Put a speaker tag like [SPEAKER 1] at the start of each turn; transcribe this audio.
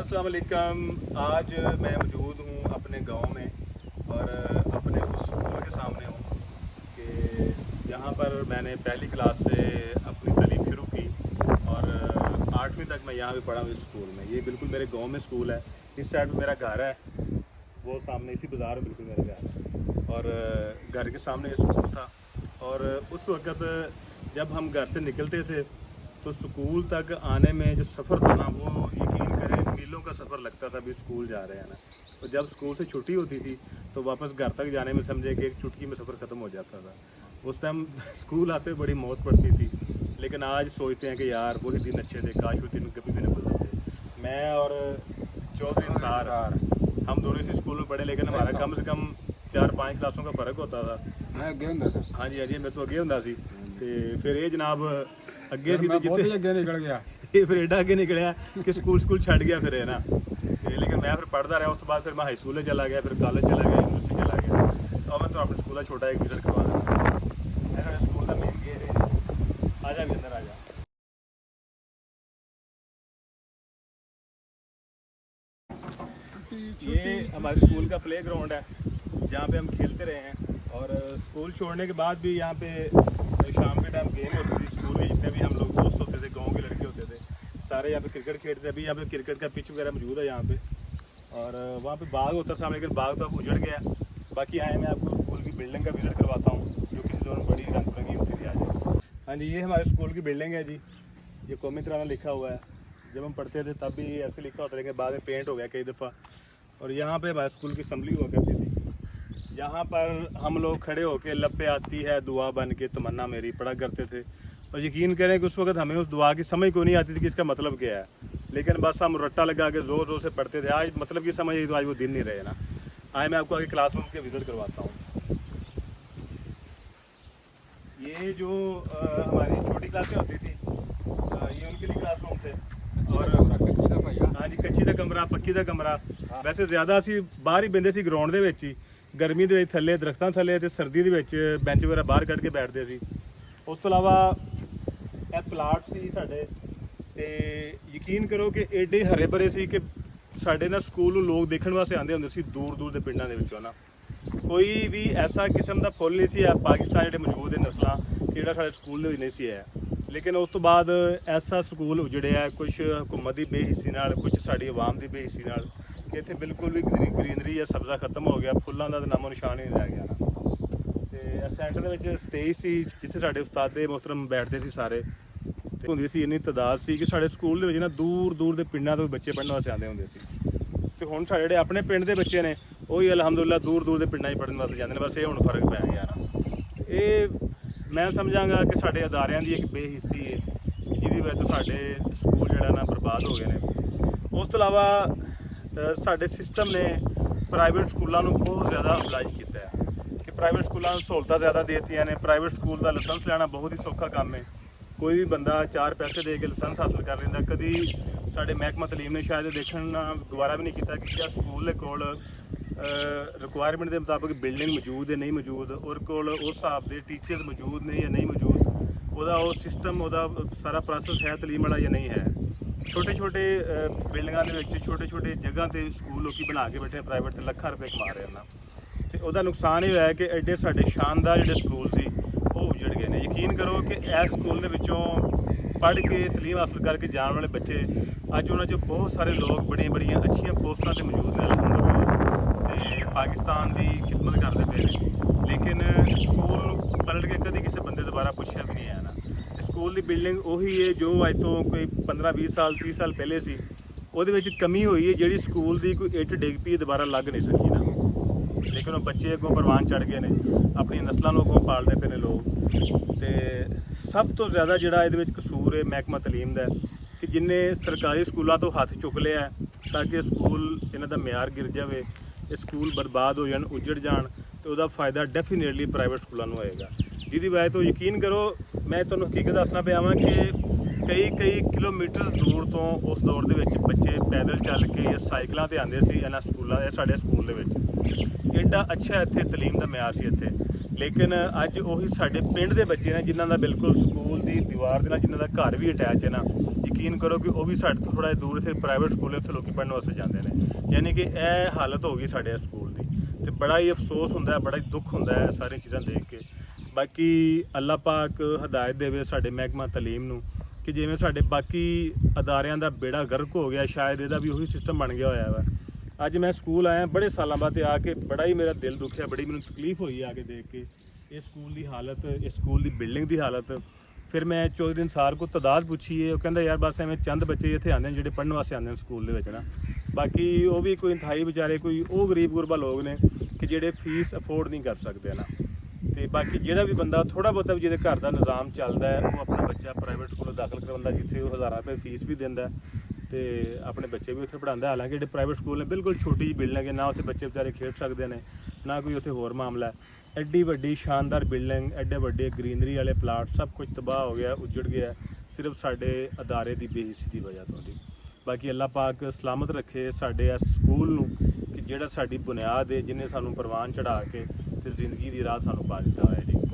[SPEAKER 1] अस्सलाम वालेकुम। आज मैं मौजूद हूँ अपने गांव में और अपने उस स्कूल के सामने हूँ कि यहाँ पर मैंने पहली क्लास से अपनी तालीम शुरू की और 8वीं तक मैं यहाँ पे पढ़ा हूँ इस स्कूल में। ये बिल्कुल मेरे गांव में स्कूल है। इस साइड में मेरा घर है, वो सामने इसी बाज़ार में बिल्कुल मेरा घर है और घर के सामने ये स्कूल था। और उस वक़्त जब हम घर से निकलते थे तो स्कूल तक आने में जो सफ़र था ना, वो यकीन करें मीलों का सफ़र लगता था। अभी स्कूल जा रहे हैं ना, तो जब स्कूल से छुट्टी होती थी तो वापस घर तक जाने में समझे कि एक चुटकी में सफ़र ख़त्म हो जाता था। उस टाइम स्कूल आते बड़ी मौत पड़ती थी, लेकिन आज सोचते हैं कि यार वही दिन अच्छे थे, काश वो दिन कभी भी नहीं गुजरते। मैं और चौधरी अंसार हम दोनों इसी स्कूल में पढ़े, लेकिन हमारा कम से कम 4-5 क्लासों का फ़र्क होता था।
[SPEAKER 2] मैं अगे हुंदा सी।
[SPEAKER 1] हाँ जी, मैं तो अगे हुंदा सी ते फिर ये जनाब अगे सी
[SPEAKER 2] बहुत ही अगे निकल गया।
[SPEAKER 1] ये फिर एडा अगे निकलिया कि स्कूल छड़ गया फिर है ना। लेकिन मैं फिर पढ़ता रहा। उस बाद फिर मैं हाई स्कूल चला गया, फिर कॉलेज चला गया, यूनिवर्सिटी चला गया। तो मैं तो अपने स्कूल छोटा एक विजिट करवा रहा स्कूल का मेन गेट है। आ जा भी अंदर आ जा। ये हमारे स्कूल का प्ले ग्राउंड है जहाँ पे हम खेलते रहे हैं। और स्कूल छोड़ने के बाद भी यहाँ पे शाम के टाइम गेम होती थी। स्कूल में जितने भी हम लोग दोस्त होते थे, गांव के लड़के होते थे, सारे यहाँ पे क्रिकेट खेलते थे। अभी यहाँ पे क्रिकेट का पिच वगैरह मौजूद है यहाँ पे। और वहाँ पे बाग होता था, लेकिन बाग तो अब उजड़ गया। बाकी आए मैं आपको स्कूल की बिल्डिंग का विजिट करवाता हूँ, जो किसी दौरान बड़ी रंग बिरंगी होती थी आज। हाँ जी, ये हमारे स्कूल की बिल्डिंग है जी। ये कौमी तिरंगा लिखा हुआ है। जब हम पढ़ते थे तब भी ऐसे लिखा होता था, लेकिन बाद में पेंट हो गया कई दफ़ा। और यहाँ पे हमारे स्कूल की असम्बली हुआ करती थी। यहाँ पर हम लोग खड़े होकर लब पे आती है दुआ बन के तमन्ना मेरी पढ़ा करते थे। और यकीन करें कि उस वक्त हमें उस दुआ की समझ को नहीं आती थी कि इसका मतलब क्या है, लेकिन बस हम रट्टा लगा के ज़ोर ज़ोर से पढ़ते थे। आज मतलब की समझ आई तो आज वो दिन नहीं रहे ना। आज मैं आपको आगे क्लासरूम के विजिट करवाता हूँ। ये जो हमारी छोटी क्लासें होती थी, ये उनके लिए क्लासरूम थे। और हाँ जी, कच्ची का कमरा, पक्की का कमरा। वैसे ज़्यादा असी बाहर ही बਹਿੰਦੇ ਸੀ ग्राउंड ਦੇ ਵਿੱਚ ਹੀ, गर्मी ਦੇ ਵਿੱਚ ਥੱਲੇ ਦਰਖਤਾਂ ਥੱਲੇ ਤੇ ਸਰਦੀ ਦੇ ਵਿੱਚ ਬੈਂਚ ਵਗੈਰਾ ਬਾਹਰ ਕੱਢ ਕੇ ਬੈਠਦੇ ਸੀ। ਉਸ ਤੋਂ ਇਲਾਵਾ ਇਹ ਪਲਾਟ ਸੀ ਸਾਡੇ, ਤੇ ਯਕੀਨ ਕਰੋ ਕਿ ਐਡੇ ਹਰੇ ਭਰੇ ਸੀ ਕਿ ਸਾਡੇ ਨਾ ਸਕੂਲ ਨੂੰ ਲੋਕ ਦੇਖਣ ਵਾਸਤੇ ਆਉਂਦੇ ਹੁੰਦੇ ਸੀ ਦੂਰ ਦੂਰ ਦੇ ਪਿੰਡਾਂ ਦੇ ਵਿੱਚੋਂ ਨਾ। ਕੋਈ ਵੀ ਐਸਾ ਕਿਸਮ ਦਾ ਫੁੱਲ ਨਹੀਂ ਸੀ ਪਾਕਿਸਤਾਨ ਜਿਹੜੇ ਮੌਜੂਦ ਹੈ ਨਸਲਾਂ, ਜਿਹੜਾ ਸਾਡੇ ਸਕੂਲ ਦੇ ਵਿੱਚ ਨਹੀਂ ਸੀ ਹੈ। लेकिन उस तो बाद ऐसा स्कूल उजड़िया कुछ हुकूमत की बेहिस्सी नाल, कुछ साड़ी आवाम की बेहिस्सी नाल कि इत्थे बिल्कुल भी ग्रीनरी या सब्ज़ा खत्म हो गया, फुल्लां दा नामो निशान ही नहीं रह गया ना। ते सेंटर दे विच स्टेज सी जिथे साडे उस्तादे मोहतरम बैठते सी सारे, ते हुंदी सी इन्नी तादाद सी कि साडे स्कूल दे विच ना दूर दूर दे पिंडां तों बच्चे पढ़न वास्ते आंदे हुंदे सी। ते हुण साडे जेहड़े अपने पिंड दे बच्चे ने ओही अलहमदुलिल्लाह दूर दूर दे पिंडां 'च पढ़न वास्ते जांदे ने। बस ये हुण फर्क पै गया ना। ये मैं समझांगा कि साडे अदारियां दी एक बेहिस्सी है, जिहदी वजह तो साडे स्कूल जिहड़ा ना बर्बाद हो गए ने। उस तो इलावा साडे सिस्टम ने प्राइवेट स्कूलों को बहुत ज़्यादा अबलाइज किया है कि प्राइवेट स्कूलों सहूलतां ज़्यादा देतियां ने। प्राइवेट स्कूल का लाइसेंस लेना बहुत ही सौखा काम है। कोई भी बंदा 4 पैसे दे के लाइसेंस हासिल कर लेंदा। कभी साडे महकमा तलीम ने शायद देखना गवारा भी नहीं किया कि क्या स्कूल दे कोल रिक्वायरमेंट के मुताबिक बिल्डिंग मौजूद है नहीं मौजूद, और कोल उस हिसाब के टीचर्स मौजूद ने या नहीं मौजूद, वह सिस्टम वह सारा प्रोसैस है तलीम वाला या नहीं है। छोटे छोटे बिल्डिंगों के छोटे छोटे जगह पर स्कूल लोग बना के बैठे प्राइवेट से लाखां रुपए कमा रहे हैं ना। तो वह नुकसान ये है कि एडे साडे शानदार जो स्कूल से वो उजड़ गए हैं। यकीन करो कि इस स्कूल के विचों पढ़ के तलीम हासिल करके जाने वाले बच्चे अज उन्होंने बहुत सारे लोग बड़िया बड़िया अच्छी पोस्टां से मौजूद हैं अलहमदुलिल्लाह, पाकिस्तान की खिदमत करते पे हैं। लेकिन स्कूल पलट के कभी किसी बंदे दोबारा पूछा भी नहीं है ना। स्कूल की बिल्डिंग उही है जो अज तो कोई 15-20 साल 30 साल पहले सी। ਉਹਦੇ ਵਿੱਚ कमी हुई है ਜਿਹੜੀ स्कूल की कोई ਇੱਟ ਡਿੱਗ ਪਈ दोबारा लग नहीं सकी ना। लेकिन वो बच्चे अगों परवान चढ़ गए ने, अपनी नस्लों को अगों पालते पे ने लोग। तो सब तो ज़्यादा जिहड़ा ਇਹਦੇ ਵਿੱਚ कसूर है महकमा तलीम का कि जिन्हें सरकारी स्कूलों तो हथ चुक लिया ताकि स्कूल इन्हां दा म्यार गिर जाए, स्कूल बर्बाद हो जान उजड़ जान, तो वह फ़ायदा डेफिनेटली प्राइवेट स्कूलों को होएगा। जिहदी वजह तो यकीन करो मैं तुहानूं हकीकत दसना पिया वां कि कई किलोमीटर दूर तो उस दौर के बच्चे पैदल चल के या साइकिलों पर आते सी इन्हां स्कूलों साडे स्कूल दे विच। एडा अच्छा इत्थे तलीम का म्यार सी इत्थे। लेकिन अज उही साडे पिंड दे बच्चे ने जिन्हां दा बिल्कुल स्कूल की दीवार दे नाल जिन्हां दा घर भी अटैच है ना, ਯਕੀਨ ਕਰੋ ਕਿ ਉਹ ਵੀ ਸਾਡੇ ਤੋਂ ਥੋੜਾ ਦੂਰ ਇੱਥੇ ਪ੍ਰਾਈਵੇਟ ਸਕੂਲ ਇੱਥੇ ਲੋਕੀ ਪੜ੍ਹਨ ਵਾਸਤੇ ਜਾਂਦੇ ਨੇ। ਯਾਨੀ ਕਿ ਇਹ ਹਾਲਤ ਹੋ ਗਈ ਸਾਡੇ ਸਕੂਲ ਦੀ, ਤੇ ਬੜਾ ਹੀ ਅਫਸੋਸ ਹੁੰਦਾ ਹੈ, ਬੜਾ ਹੀ ਦੁੱਖ ਹੁੰਦਾ ਹੈ ਸਾਰੀਆਂ ਚੀਜ਼ਾਂ ਦੇਖ ਕੇ। ਬਾਕੀ ਅੱਲਾਹ ਪਾਕ ਹਦਾਇਤ ਦੇਵੇ ਸਾਡੇ ਮਹਿਕਮਾ ਤਾਲੀਮ ਨੂੰ ਕਿ ਜਿਵੇਂ ਸਾਡੇ ਬਾਕੀ ਅਦਾਰਿਆਂ ਦਾ ਬੇੜਾ ਗਰਕ ਹੋ ਗਿਆ, ਸ਼ਾਇਦ ਇਹਦਾ ਵੀ ਉਹੀ ਸਿਸਟਮ ਬਣ ਗਿਆ ਹੋਇਆ ਵਾ। ਅੱਜ ਮੈਂ ਸਕੂਲ ਆਇਆ ਬੜੇ ਸਾਲਾਂ ਬਾਅਦ ਤੇ ਆ ਕੇ ਬੜਾ ਹੀ ਮੇਰਾ ਦਿਲ ਦੁਖਿਆ, ਬੜੀ ਮੈਨੂੰ ਤਕਲੀਫ ਹੋਈ ਆ ਕੇ ਦੇਖ ਕੇ ਇਸ ਸਕੂਲ ਦੀ ਹਾਲਤ, ਇਸ ਸਕੂਲ ਦੀ ਬਿਲਡਿੰਗ ਦੀ ਹਾਲਤ। ਫਿਰ ਮੈਂ ਚੌਧਰੀ ਸਰ ਕੋ ਤਦਾਦ ਪੁੱਛੀ ਹੈ, ਉਹ ਕਹਿੰਦਾ ਯਾਰ ਬਸ ਐਵੇਂ ਚੰਦ ਬੱਚੇ ਇੱਥੇ ਆਉਂਦੇ ਨੇ ਜਿਹੜੇ ਪੜ੍ਹਨ ਵਾਸਤੇ ਆਉਂਦੇ ਨੇ ਸਕੂਲ ਦੇ ਵਿੱਚ ਨਾ, ਬਾਕੀ ਉਹ ਵੀ ਕੋਈ ਇੰਤਹਾਈ ਵਿਚਾਰੇ ਕੋਈ ਉਹ ਗਰੀਬ ਗੁਰਬਾ ਲੋਕ ਨੇ ਕਿ ਜਿਹੜੇ ਫੀਸ ਅਫੋਰਡ ਨਹੀਂ ਕਰ ਸਕਦੇ ਨਾ। ਤੇ ਬਾਕੀ ਜਿਹੜਾ ਵੀ ਬੰਦਾ ਥੋੜਾ ਬਹੁਤਾ ਵੀ ਜਿਹਦੇ ਘਰ ਦਾ ਨਿਜ਼ਾਮ ਚੱਲਦਾ ਹੈ ਉਹ ਆਪਣਾ ਬੱਚਾ ਪ੍ਰਾਈਵੇਟ ਸਕੂਲ ਦਾਖਲ ਕਰਵਾਉਂਦਾ, ਜਿੱਥੇ ਉਹ ਹਜ਼ਾਰਾਂ ਰੁਪਏ ਫੀਸ ਵੀ ਦਿੰਦਾ ਤੇ ਆਪਣੇ ਬੱਚੇ ਵੀ ਉੱਥੇ ਪੜ੍ਹਾਉਂਦਾ। ਹਾਲਾਂਕਿ ਜਿਹੜੇ ਪ੍ਰਾਈਵੇਟ ਸਕੂਲ ਨੇ ਬਿਲਕੁਲ ਛੋਟੀ ਜਿਹੀ ਬਿਲਡਿੰਗ ਹੈ, ਨਾ ਉੱਥੇ ਬੱਚੇ ਵਿਚਾਰੇ ਖੇਡ ਸਕਦੇ ਨੇ, ਨਾ ਕੋਈ ਉੱਥੇ ਹੋਰ ਮਾਮਲਾ ਹੈ। ਐਡੀ ਵੱਡੀ ਸ਼ਾਨਦਾਰ ਬਿਲਡਿੰਗ, ਐਡੇ ਵੱਡੇ ਗ੍ਰੀਨਰੀ ਵਾਲੇ ਪਲਾਟ, ਸਭ ਕੁਝ ਤਬਾਹ ਹੋ ਗਿਆ, ਉੱਜੜ ਗਿਆ, ਸਿਰਫ ਸਾਡੇ ਅਦਾਰੇ ਦੀ ਬੇਇੱਜ਼ਤੀ ਦੀ ਵਜ੍ਹਾ ਤੋਂ ਜੀ। ਬਾਕੀ ਅੱਲਾਹ ਪਾਕ ਸਲਾਮਤ ਰੱਖੇ ਸਾਡੇ ਇਸ ਸਕੂਲ ਨੂੰ ਕਿ ਜਿਹੜਾ ਸਾਡੀ ਬੁਨਿਆਦ ਹੈ, ਜਿਹਨੇ ਸਾਨੂੰ ਪ੍ਰਵਾਨ ਚੜ੍ਹਾ ਕੇ ਤੇ ਜ਼ਿੰਦਗੀ ਦੀ ਰਾਹ ਸਾਨੂੰ ਪਾ ਦਿੱਤਾ ਹੋਇਆ ਜੀ।